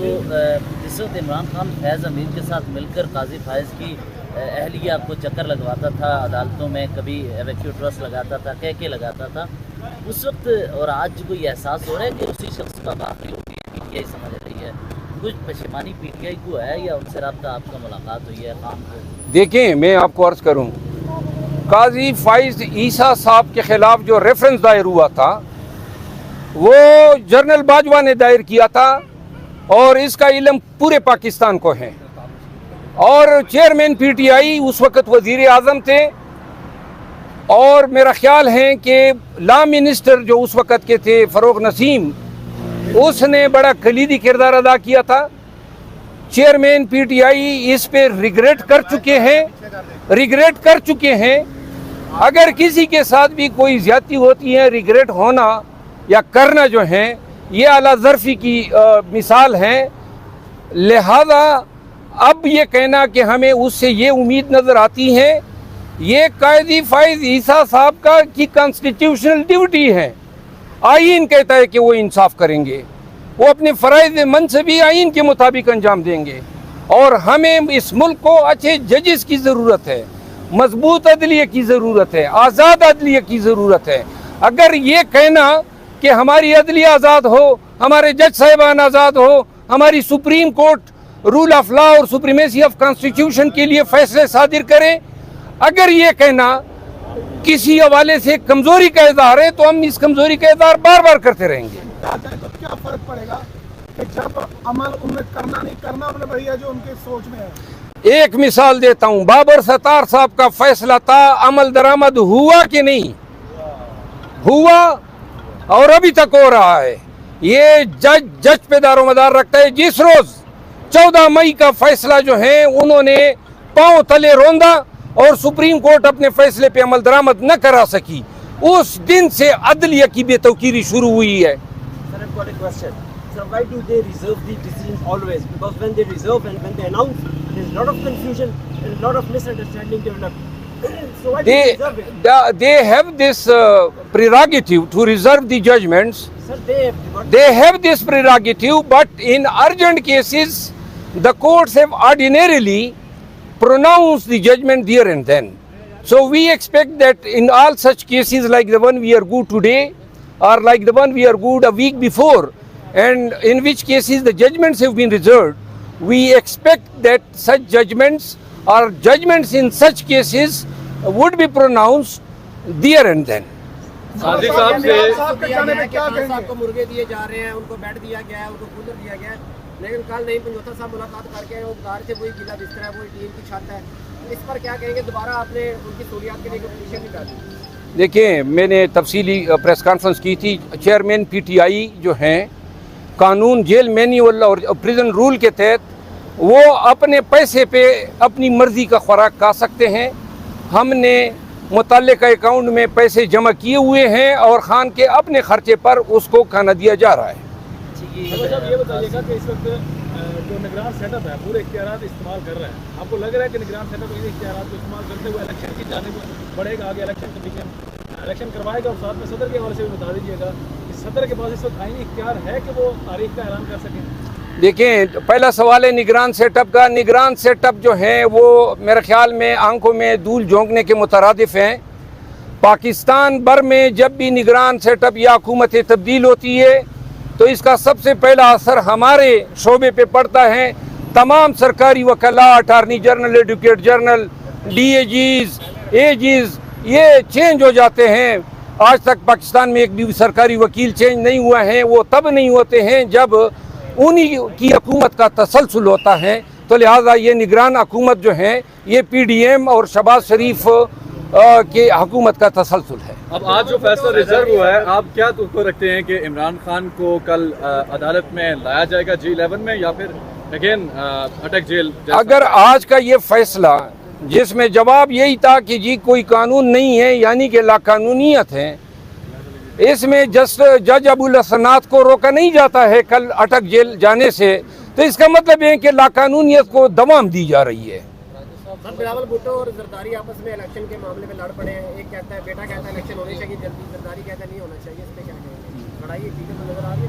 تو جس وقت عمران خان فیض امین کے ساتھ مل کر قاضی فائز کی اہلیہ کو چکر لگواتا تھا عدالتوں میں، کبھی ایویکیو ٹرسٹ لگاتا تھا، کہہ لگاتا تھا، اس وقت اور آج کوئی احساس ہو رہا ہے کہ اسی شخص کا باقی ہو گئی ہے، یہی سمجھ رہی ہے کچھ پشیمانی پی ٹی آئی کو ہے یا ان سے رابطہ آپ کا ملاقات ہوئی ہے خان کو؟ دیکھیں میں آپ کو عرض کروں، قاضی فائز عیسیٰ صاحب کے خلاف جو ریفرنس دائر ہوا تھا وہ جنرل باجوہ نے دائر کیا تھا اور اس کا علم پورے پاکستان کو ہے، اور چیئرمین پی ٹی آئی اس وقت وزیر اعظم تھے، اور میرا خیال ہے کہ لا منسٹر جو اس وقت کے تھے فروغ نسیم، اس نے بڑا کلیدی کردار ادا کیا تھا۔ چیئرمین پی ٹی آئی اس پہ ریگریٹ کر چکے ہیں۔ اگر کسی کے ساتھ بھی کوئی زیادتی ہوتی ہے، ریگریٹ ہونا یا کرنا جو ہے یہ اعلیٰ ظرفی کی مثال ہے، لہذا اب یہ کہنا کہ ہمیں اس سے یہ امید نظر آتی ہے، یہ قاضی فائز عیسیٰ صاحب کی کانسٹیٹیوشنل ڈیوٹی ہے، آئین کہتا ہے کہ وہ انصاف کریں گے، وہ اپنے فرائض منصبی آئین کے مطابق انجام دیں گے، اور ہمیں اس ملک کو اچھے ججز کی ضرورت ہے، مضبوط عدلیہ کی ضرورت ہے، آزاد عدلیہ کی ضرورت ہے۔ اگر یہ کہنا کہ ہماری عدلیہ آزاد ہو، ہمارے جج صاحبان آزاد ہو، ہماری supreme court rule of law اور سپریمیسی آف کانسٹیٹیوشن کے لیے فیصلے صادر کریں، اگر یہ کہنا کسی حوالے سے کمزوری کا اظہار ہے تو ہم اس کمزوری کا اظہار بار بار کرتے رہیں گے۔ کیا فرق پڑے گا کہ جب عمل انہیں کرنا نہیں کرنا اپنے بھیا جو ان کے سوچ میں ہے؟ ایک مثال دیتا ہوں، بابر ستار صاحب کا فیصلہ تھا، عمل درآمد ہوا کہ نہیں ہوا، اور ابھی تک ہو رہا ہے۔ یہ جج پہ دار و مدار رکھتا ہے۔ جس روز 14 مئی کا فیصلہ جو ہے انہوں نے پاؤں تلے روندا اور سپریم کورٹ اپنے فیصلے پہ عمل درآمد نہ کرا سکی، اس دن سے عدلیہ کی بے توقیری شروع ہوئی ہے۔ Sir, I've got a question. So why do they reserve the decisions always? Because when they reserve and when they announce, there's a lot of confusion and a lot of misunderstanding developed. So why do they reserve it? They have this prerogative to reserve the judgments. Sir, They have this prerogative, but in urgent cases, the courts have ordinarily pronounced the judgment there and then. So we expect that in all such cases like the one we are good today, or like the one we are good a week before, and in which cases the judgments have been reserved, we expect that such judgments or judgments in such cases would be pronounced there and then. قاضی صاحب کے جانے میں کیا کہیں صاحب گے؟ کو مرغے دیے جا رہے ہیں، ان کو بیڈ دیا گیا ہے، ان کو کولر دیا گیا ہے، لیکن کل نہیں پنجوتا صاحب ملاقات کر کے وہ بتا رہے تھے وہی گیلا بستر ہے، وہی ٹیم کی چھت ہے، اس پر کیا کہیں گے؟ دوبارہ آپ نے ان کی سہولیات کے لیے پٹیشن نکالی؟ دیکھیں میں نے تفصیلی پریس کانفرنس کی تھی، چیئرمین پی ٹی آئی جو ہیں قانون جیل مینیول اور پریزن رول کے تحت وہ اپنے پیسے پہ اپنی مرضی کا خوراک کھا سکتے ہیں۔ ہم نے متعلقہ اکاؤنٹ میں پیسے جمع کیے ہوئے ہیں اور خان کے اپنے خرچے پر اس کو کھانا دیا جا رہا ہے۔ صاحب یہ بتائیے گا کہ اس وقت جو نگران سیٹ اپ ہے پورے اختیارات استعمال کر رہے ہیں، آپ کو لگ رہا ہے کہ نگران سیٹ اپ اختیارات کو استعمال کرتے ہوئے الیکشن کی جانب بڑھے گا، آگے الیکشن کمیشن الیکشن کروائے گا؟ اور ساتھ میں صدر کے حوالے سے بھی بتا دیجیے گا کہ صدر کے پاس اس وقت آئینی اختیار ہے کہ وہ تاریخ کا اعلان کر سکیں؟ دیکھیں پہلا سوال ہے نگران سیٹ اپ کا۔ نگران سیٹ اپ جو ہیں وہ میرے خیال میں آنکھوں میں دھول جھونکنے کے مترادف ہیں۔ پاکستان بھر میں جب بھی نگران سیٹ اپ یا حکومتیں تبدیل ہوتی ہے تو اس کا سب سے پہلا اثر ہمارے شعبے پہ پڑتا ہے۔ تمام سرکاری وکلاء، attorney general, advocate general, D A Gs, A Gs یہ چینج ہو جاتے ہیں۔ آج تک پاکستان میں ایک بھی سرکاری وکیل چینج نہیں ہوا ہے، وہ تب نہیں ہوتے ہیں جب انہی کی حکومت کا تسلسل ہوتا ہے۔ تو لہٰذا یہ نگران حکومت جو ہے یہ پی ڈی ایم اور شہباز شریف کے حکومت کا تسلسل ہے۔ اب آج جو فیصلہ ریزرو ہوا ہے، آپ کیا توقع رکھتے ہیں کہ عمران خان کو کل عدالت میں لایا جائے گا G11 میں، یا پھر اگین اٹک جیل؟ اگر آج کا یہ فیصلہ جس میں جواب یہی تھا کہ جی کوئی قانون نہیں ہے یعنی کہ لا قانونیت ہے، اس میں جج ابو الحسنات کو روکا نہیں جاتا ہے کل اٹک جیل جانے سے، تو اس کا مطلب ہے کہ لا قانونیت کو دوام دی جا رہی ہے۔ سر بلاول بھٹو اور زرداری آپس میں الیکشن کے معاملے میں لڑ پڑے ہیں، ایک کہتا ہے بیٹا کہتا ہے الیکشن ہونے چاہیے جلدی، زرداری کہتا ہے نہیں ہونا چاہیے، اس پہ کیا کہیں گے؟ لڑائی ٹھیک ہے نظر آ رہی ہے؟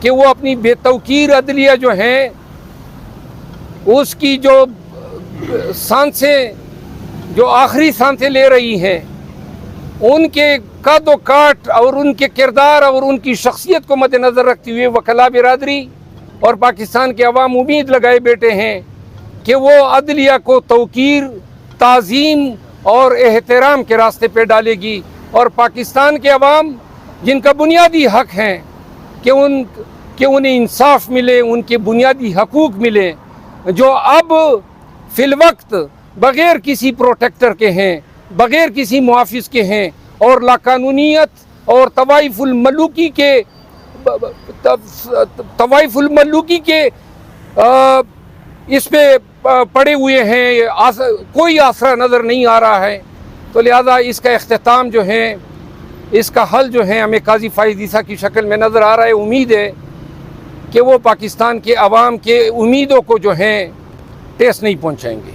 کہ وہ اپنی بے توقیر عدلیہ جو ہیں اس کی جو سانسیں جو آخری سانسیں لے رہی ہیں ان کے قد و کاٹ اور ان کے کردار اور ان کی شخصیت کو مد نظر رکھتے ہوئے وکلاء برادری اور پاکستان کے عوام امید لگائے بیٹھے ہیں کہ وہ عدلیہ کو توقیر، تعظیم اور احترام کے راستے پہ ڈالے گی، اور پاکستان کے عوام جن کا بنیادی حق ہے کہ انہیں انصاف ملے، ان کے بنیادی حقوق ملے، جو اب فی الوقت بغیر کسی پروٹیکٹر کے ہیں، بغیر کسی محافظ کے ہیں، اور لاقانونیت اور طوائف الملوکی کے اس پہ پڑے ہوئے ہیں، کوئی آسرا نظر نہیں آ رہا ہے. تو لہذا اس کا اختتام جو ہے، اس کا حل جو ہے ہمیں قاضی فائز عیسیٰ کی شکل میں نظر آ رہا ہے. امید ہے کہ وہ پاکستان کے عوام کے امیدوں کو جو ہیں ٹھیس نہیں پہنچائیں گے.